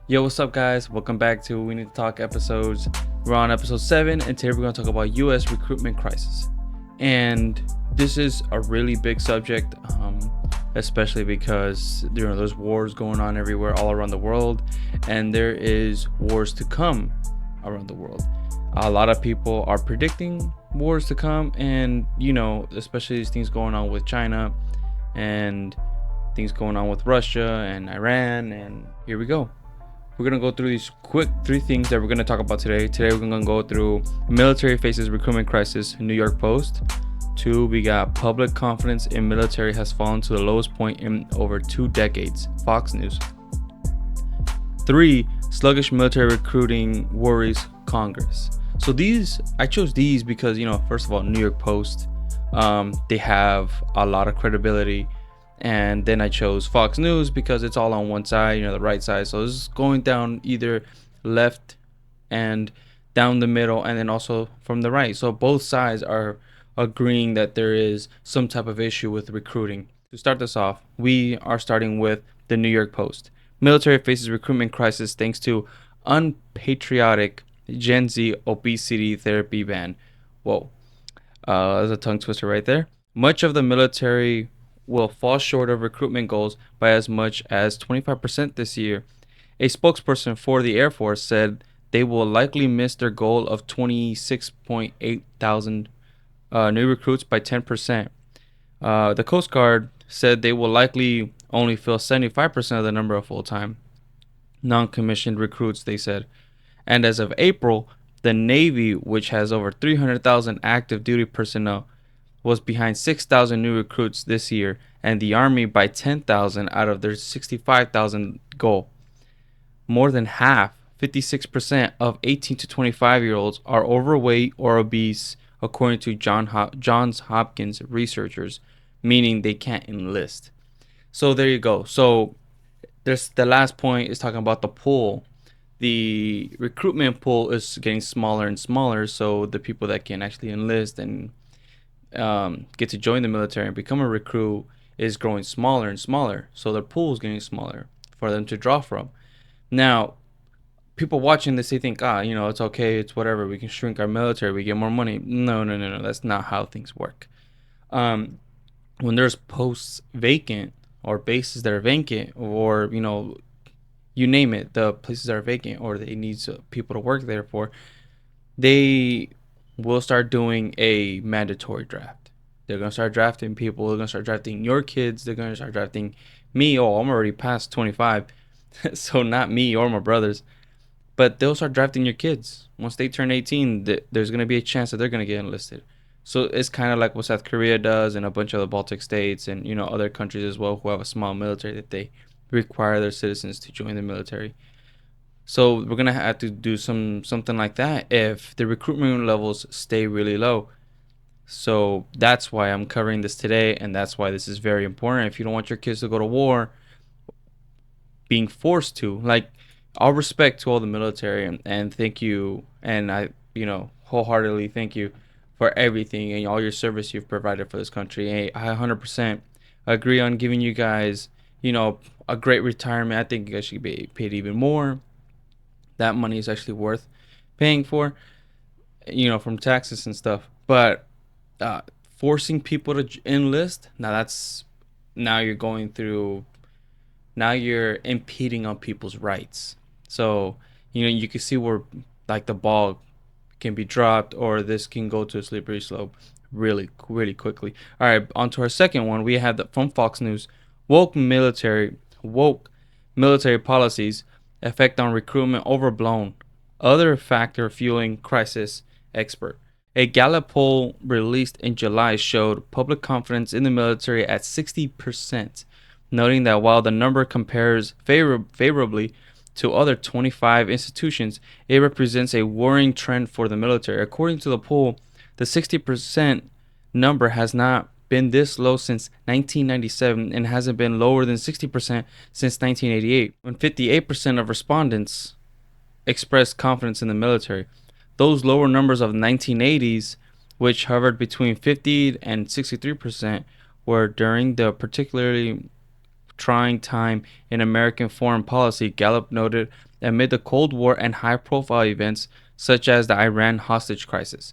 Yo, what's up, guys? Welcome back to We Need to Talk episodes. We're on episode 7, and today we're going to talk about U.S. recruitment crisis. And this is a really big subject, especially because there's wars going on everywhere, all around the world, and there is wars to come around the world. A lot of people are predicting wars to come, and especially these things going on with China and things going on with Russia and Iran, and here we go. We're going to go through these quick 3 things that we're going to talk about today. Today, we're going to go through military faces recruitment crisis, New York Post. 2, we got public confidence in military has fallen to the lowest point in over 2 decades, Fox News. 3, sluggish military recruiting worries Congress. So I chose these because, first of all, New York Post, they have a lot of credibility. And then I chose Fox News because it's all on one side, the right side. So it's going down either left and down the middle, and then also from the right. So both sides are agreeing that there is some type of issue with recruiting. To start this off, we are starting with the New York Post. Military faces recruitment crisis thanks to unpatriotic Gen Z obesity therapy ban. Whoa. There's a tongue twister right there. Much of the military will fall short of recruitment goals by as much as 25% this year. A spokesperson for the Air Force said they will likely miss their goal of 26.8 thousand new recruits by 10%. The Coast Guard said they will likely only fill 75% of the number of full-time non-commissioned recruits, they said. And as of April, the Navy, which has over 300,000 active duty personnel, was behind 6,000 new recruits this year, and the Army by 10,000 out of their 65,000 goal. More than half, 56% of 18 to 25-year-olds are overweight or obese, according to Johns Hopkins researchers, meaning they can't enlist. So there you go. So there's the last point is talking about the pool. The recruitment pool is getting smaller and smaller, so the people that can actually enlist and get to join the military and become a recruit is growing smaller and smaller. So their pool is getting smaller for them to draw from. Now, people watching this, they think, it's okay, it's whatever. We can shrink our military, we get more money. No, no, no, no. That's not how things work. When there's posts vacant or bases that are vacant, or you name it, the places that are vacant or they need people to work there for, they will start doing a mandatory draft. They're going to start drafting people. They're going to start drafting your kids. They're going to start drafting me. Oh, I'm already past 25. So not me or my brothers. But they'll start drafting your kids. Once they turn 18, there's going to be a chance that they're going to get enlisted. So it's kind of like what South Korea does and a bunch of the Baltic states and, other countries as well who have a small military that they require their citizens to join the military. So we're gonna have to do something like that if the recruitment levels stay really low. So that's why I'm covering this today, and that's why this is very important. If you don't want your kids to go to war, being forced to, like, all respect to all the military, and thank you, and I, wholeheartedly thank you for everything and all your service you've provided for this country. I 100% agree on giving you guys, a great retirement. I think you guys should be paid even more. That money is actually worth paying for, from taxes and stuff. But forcing people to enlist, now you're going through, now you're impeding on people's rights. So, you can see where, like, the ball can be dropped, or this can go to a slippery slope really, really quickly. All right, on to our second one. We have from Fox News, woke military policies effect on recruitment overblown. Other factor fueling crisis, expert. A Gallup poll released in July showed public confidence in the military at 60%, noting that while the number compares favorably to other 25 institutions, it represents a worrying trend for the military. According to the poll, the 60% number has not been this low since 1997 and hasn't been lower than 60% since 1988, when 58% of respondents expressed confidence in the military. Those lower numbers of the 1980s, which hovered between 50 and 63%, were during the particularly trying time in American foreign policy. Gallup noted amid the Cold War and high-profile events such as the Iran hostage crisis.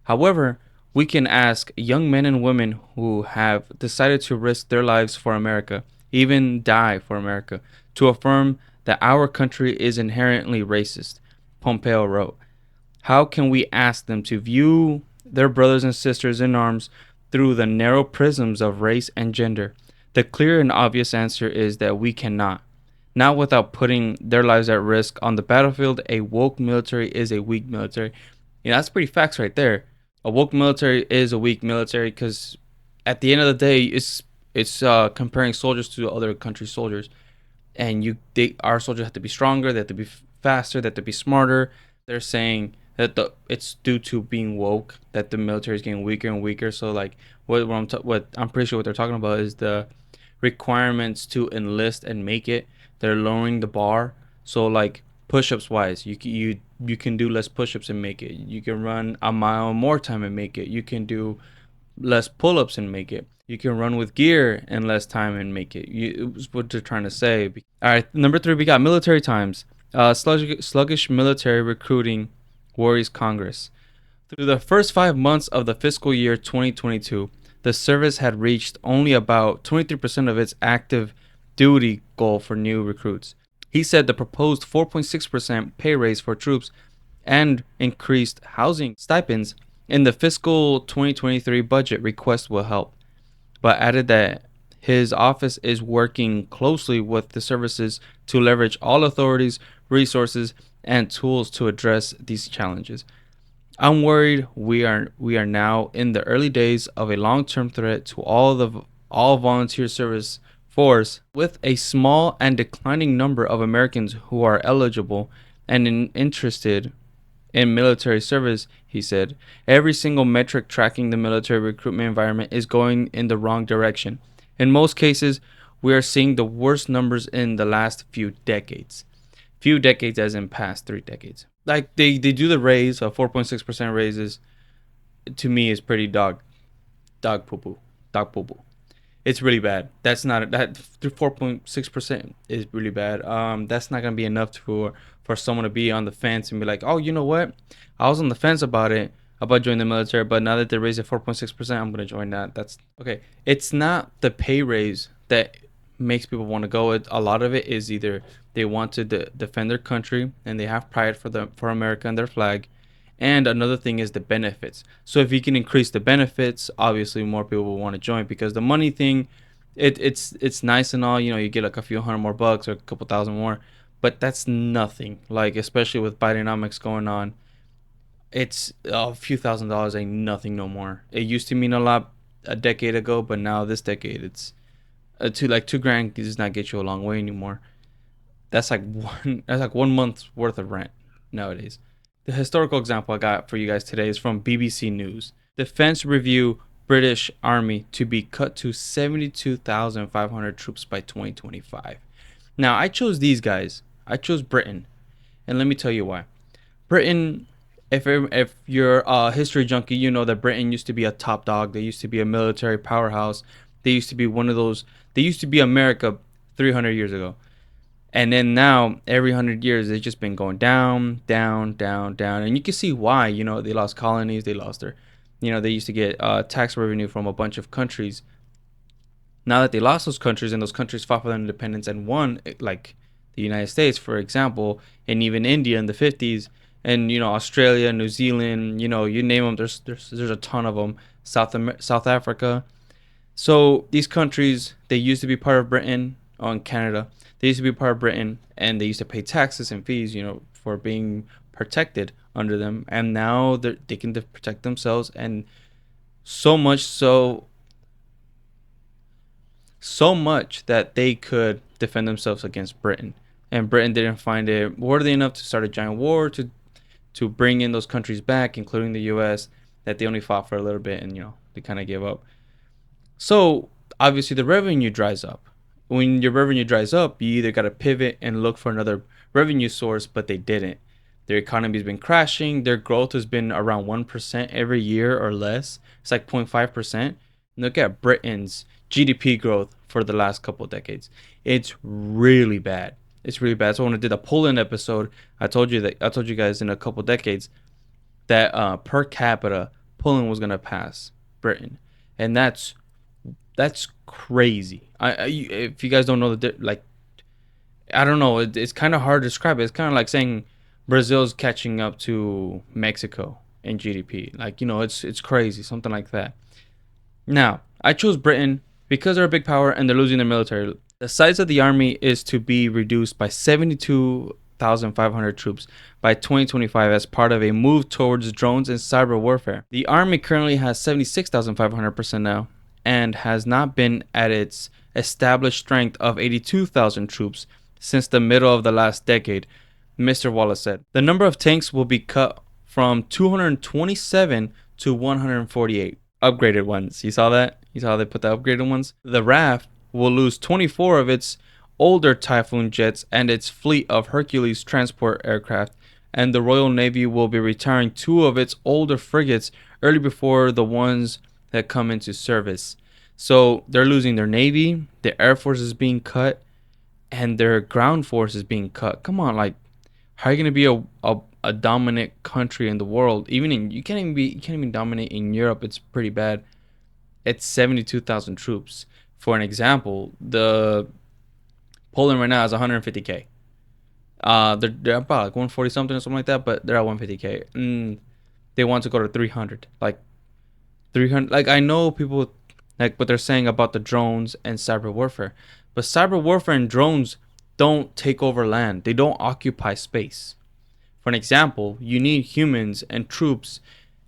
However, we can ask young men and women who have decided to risk their lives for America, even die for America, to affirm that our country is inherently racist, Pompeo wrote. How can we ask them to view their brothers and sisters in arms through the narrow prisms of race and gender? The clear and obvious answer is that we cannot. Not without putting their lives at risk on the battlefield. A woke military is a weak military. That's pretty facts right there. A woke military is a weak military because at the end of the day, it's comparing soldiers to other countries' soldiers, and our soldiers have to be stronger, they have to be faster, they have to be smarter. They're saying that it's due to being woke that the military is getting weaker and weaker. So like what I'm pretty sure what they're talking about is the requirements to enlist and make it. They're lowering the bar. So like push-ups wise, you can do less push-ups and make it. You can run a mile more time and make it. You can do less pull-ups and make it. You can run with gear in less time and make it. It's what they're trying to say. All right, number 3, we got military times. Sluggish military recruiting worries Congress. Through the first 5 months of the fiscal year 2022, the service had reached only about 23% of its active duty goal for new recruits. He said the proposed 4.6% pay raise for troops and increased housing stipends in the fiscal 2023 budget request will help, but added that his office is working closely with the services to leverage all authorities, resources, and tools to address these challenges. I'm worried we are now in the early days of a long-term threat to all volunteer service force, with a small and declining number of Americans who are eligible and interested in military service, he said. Every single metric tracking the military recruitment environment is going in the wrong direction. In most cases, we are seeing the worst numbers in the last few decades. Few decades as in past 3 decades. Like they do the raise of 4.6% raises, to me is pretty dog poo poo. It's really bad. That 4.6% is really bad. That's not gonna be enough for someone to be on the fence and be like, oh, you know what? I was on the fence about joining the military, but now that they raised it 4.6%, I'm gonna join that. That's okay. It's not the pay raise that makes people want to go. A lot of it is either they want to defend their country and they have pride for America and their flag, and another thing is the benefits. So if you can increase the benefits, obviously more people will want to join, because the money thing, it's nice and all, you get like a few hundred more bucks or a couple thousand more, but that's nothing. Like, especially with Bidenomics going on, it's a few $1,000s ain't nothing no more. It used to mean a lot a decade ago, but now this decade it's like $2,000 does not get you a long way anymore. That's like 1 month's worth of rent nowadays. The historical example I got for you guys today is from BBC News. Defense review British Army to be cut to 72,500 troops by 2025. Now, I chose these guys. I chose Britain. And let me tell you why. Britain, if you're a history junkie, you know that Britain used to be a top dog. They used to be a military powerhouse. They used to be they used to be America 300 years ago. And then now, every 100 years, it's just been going down, down, down, down. And you can see why. They lost colonies. They lost they used to get tax revenue from a bunch of countries. Now that they lost those countries and those countries fought for their independence and won, like the United States, for example, and even India in the 50s, and, Australia, New Zealand, you name them, there's a ton of them. South Africa. So these countries, they used to be part of Britain, and Canada. They used to be part of Britain, and they used to pay taxes and fees, for being protected under them. And now they can protect themselves, and so much that they could defend themselves against Britain. And Britain didn't find it worthy enough to start a giant war to bring in those countries back, including the U.S., that they only fought for a little bit, and they kind of gave up. So obviously the revenue dries up. When your revenue dries up, you either got to pivot and look for another revenue source, but they didn't. Their economy's been crashing. Their growth has been around 1% every year or less. It's like 0.5%. Look at Britain's GDP growth for the last couple of decades. It's really bad. It's really bad. So when I did a Poland episode, I told you guys in a couple decades that per capita Poland was gonna pass Britain, and that's crazy. If you guys don't know like, I don't know, it's kind of hard to describe it. It's kind of like saying Brazil's catching up to Mexico in GDP. Like, it's crazy, something like that. Now, I chose Britain because they're a big power and they're losing their military. The size of the army is to be reduced by 72,500 troops by 2025 as part of a move towards drones and cyber warfare. The army currently has 76,500 personnel and has not been at its established strength of 82,000 troops since the middle of the last decade, Mr. Wallace said. The number of tanks will be cut from 227 to 148. Upgraded ones. You saw that? You saw how they put the upgraded ones? The RAF will lose 24 of its older Typhoon jets and its fleet of Hercules transport aircraft, and the Royal Navy will be retiring 2 of its older frigates early before the ones that come into service. So they're losing their Navy, the Air Force is being cut, and their ground force is being cut. Come on, like, how are you going to be a dominant country in the world? You can't even dominate in Europe. It's pretty bad. It's 72,000 troops. For an example, the Poland right now is 150k. They're about like 140 something or something like that, but they're at 150k. And they want to go to 300, like 300. Like, I know people like what they're saying about the drones and cyber warfare, but cyber warfare and drones don't take over land. They don't occupy space. For an example, you need humans and troops,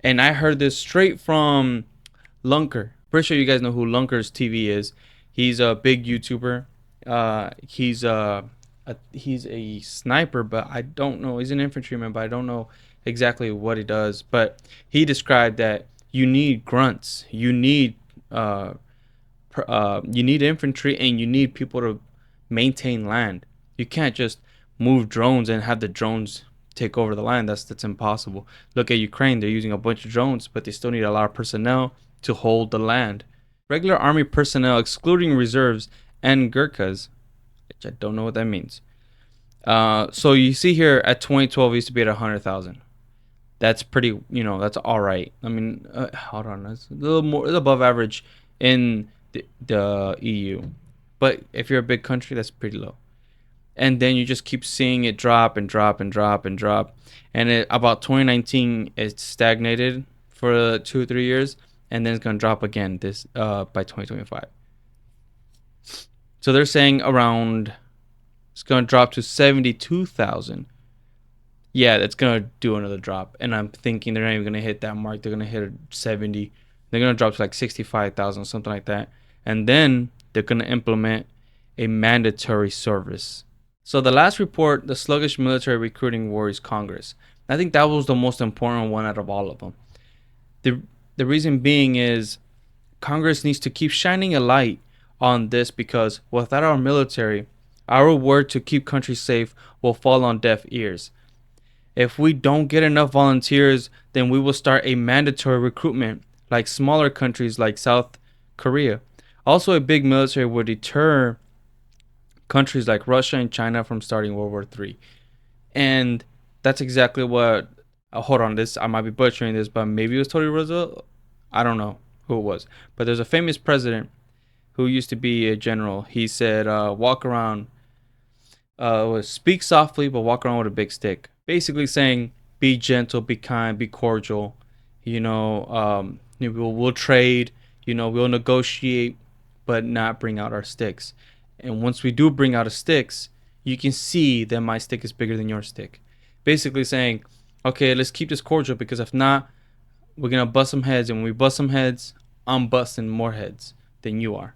and I heard this straight from Lunker. Pretty sure you guys know who Lunker's TV is. He's a big YouTuber. He's a sniper, but I don't know. He's an infantryman, but I don't know exactly what he does. But he described that you need grunts, you need infantry, and you need people to maintain land. You can't just move drones and have the drones take over the land. That's impossible. Look at Ukraine. They're using a bunch of drones, but they still need a lot of personnel to hold the land. Regular army personnel, excluding reserves and Gurkhas, which I don't know what that means. So you see here at 2012, it used to be at 100,000. That's pretty, that's all right. I mean, hold on, that's a little more, it's above average in the EU. But if you're a big country, that's pretty low. And then you just keep seeing it drop and drop and drop and drop. And about 2019, it stagnated for 2 or 3 years, and then it's gonna drop again by 2025. So they're saying it's gonna drop to 72,000. Yeah, that's gonna do another drop, and I'm thinking they're not even gonna hit that mark. They're gonna hit 70. They're gonna drop to like 65,000, something like that, and then they're gonna implement a mandatory service. So the last report, the sluggish military recruiting worries Congress. I think that was the most important one out of all of them. The reason being is Congress needs to keep shining a light on this, because without our military, our word to keep countries safe will fall on deaf ears. If we don't get enough volunteers, then we will start a mandatory recruitment like smaller countries like South Korea. Also, a big military would deter countries like Russia and China from starting World War III. And that's exactly what, hold on, I might be butchering this, but maybe it was Tony Roosevelt. I don't know who it was. But there's a famous president who used to be a general. He said, walk around, speak softly, but walk around with a big stick. Basically saying, be gentle, be kind, be cordial. We'll trade, we'll negotiate, but not bring out our sticks. And once we do bring out our sticks, you can see that my stick is bigger than your stick. Basically saying, okay, let's keep this cordial, because if not, we're going to bust some heads. And when we bust some heads, I'm busting more heads than you are.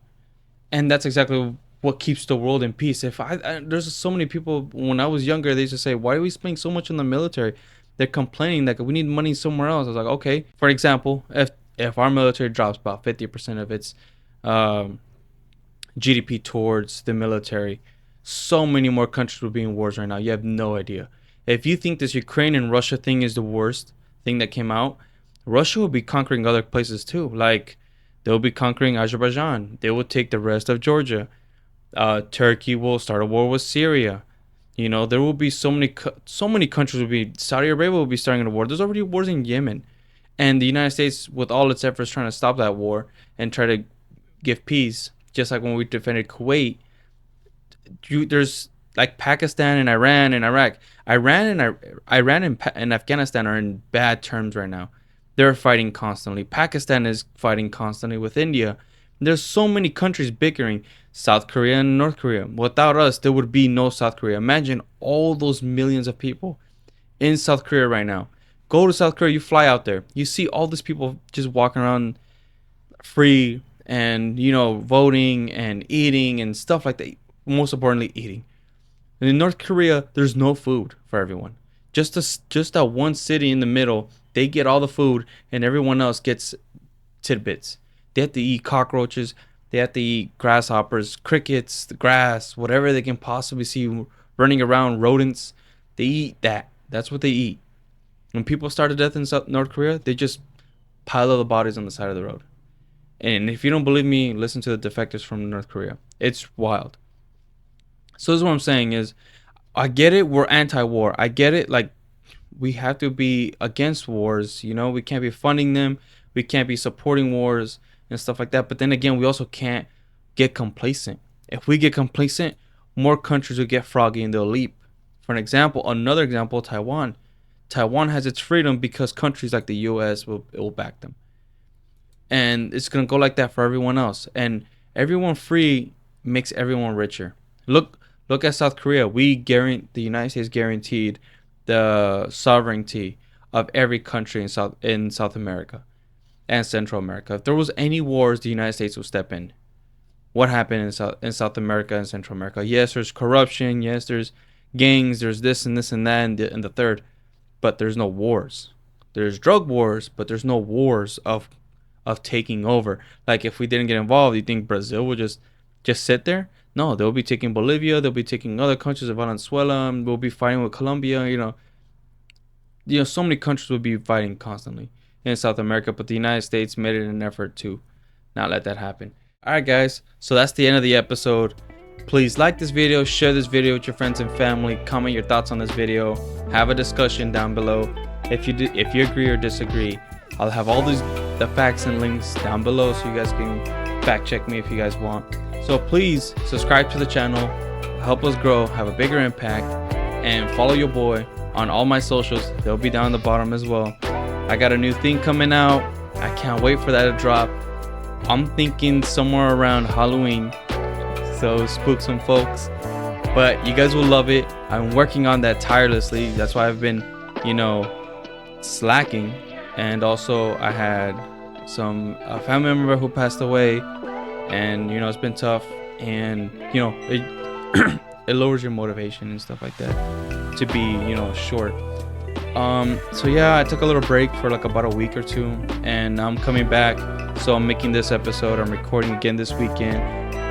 And that's exactly what keeps the world in peace. There's so many people, when I was younger, they used to say, why are we spending so much on the military? They're complaining that we need money somewhere else. I was like, okay. For example, if our military drops about 50% of its GDP towards the military, so many more countries would be in wars right now. You have no idea. If you think this Ukraine and Russia thing is the worst thing that came out, Russia will be conquering other places too. Like, they'll be conquering Azerbaijan. They will take the rest of Georgia. Turkey will start a war with Syria. You know, there will be so many countries will be. Saudi Arabia will be starting a war. There's already wars in Yemen, and the United States, with all its efforts trying to stop that war and try to give peace, just like when we defended Kuwait. There's like Pakistan and Iran and Iraq. Iran and Afghanistan are in bad terms right now. They're fighting constantly. Pakistan is fighting constantly with India. There's so many countries bickering. South Korea and North Korea. Without us, there would be no South Korea. Imagine all those millions of people in South Korea right now. Go to South Korea, you fly out there. You see all these people just walking around free and, voting and eating and stuff like that. Most importantly, eating. And in North Korea, there's no food for everyone. Just that one city in the middle, they get all the food, and everyone else gets tidbits. They have to eat cockroaches. They have to eat grasshoppers, crickets, the grass, whatever they can possibly see running around, rodents. They eat that. That's what they eat. When people start to death in North Korea, they just pile all the bodies on the side of the road. And if you don't believe me, listen to the defectors from North Korea. It's wild. So this is what I'm saying is, I get it. We're anti-war. I get it. Like, we have to be against wars. We can't be funding them. We can't be supporting wars and stuff like that. But then again, we also can't get complacent. If we get complacent, more countries will get froggy and they'll leap. For another example, Taiwan. Taiwan has its freedom because countries like the U.S. will back them. And it's going to go like that for everyone else. And everyone free makes everyone richer. Look at South Korea. The United States guaranteed the sovereignty of every country in South America and Central America. If there was any wars, the United States would step in. What happened in South America and Central America? Yes, there's corruption. Yes, there's gangs. There's this and this and that and the third. But there's no wars. There's drug wars, but there's no wars of taking over. Like, if we didn't get involved, you think Brazil would just sit there? No, they'll be taking Bolivia. They'll be taking other countries of Venezuela. We'll be fighting with Colombia. So many countries will be fighting constantly in South America. But the United States made it an effort to not let that happen. All right, guys. So that's the end of the episode. Please like this video, share this video with your friends and family, comment your thoughts on this video, have a discussion down below. If you agree or disagree, I'll have all the facts and links down below so you guys can fact check me if you guys want. So please subscribe to the channel, help us grow, have a bigger impact, and follow your boy on all my socials. They'll be down the bottom as well. I got a new thing coming out. I can't wait for that to drop. I'm thinking somewhere around Halloween, so spook some folks. But you guys will love it. I'm working on that tirelessly. That's why I've been, slacking. And also I had a family member who passed away, and it's been tough, and it lowers your motivation and stuff like that to be short. So yeah, I took a little break for like about a week or two, and I'm coming back. So I'm making this episode. I'm recording again this weekend,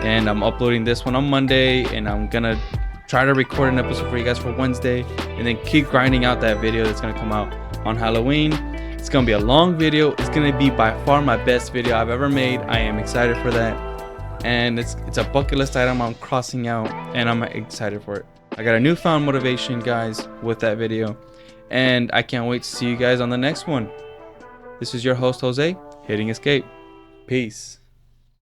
and I'm uploading this one on Monday, and I'm gonna try to record an episode for you guys for Wednesday, and then keep grinding out that video that's gonna come out on Halloween. It's gonna be a long video. It's gonna be by far my best video I've ever made. I am excited for that, and it's a bucket list item I'm crossing out, and I'm excited for it. I got a newfound motivation, guys, with that video, and I can't wait to see you guys on the next one. This is your host, Jose, hitting escape. Peace.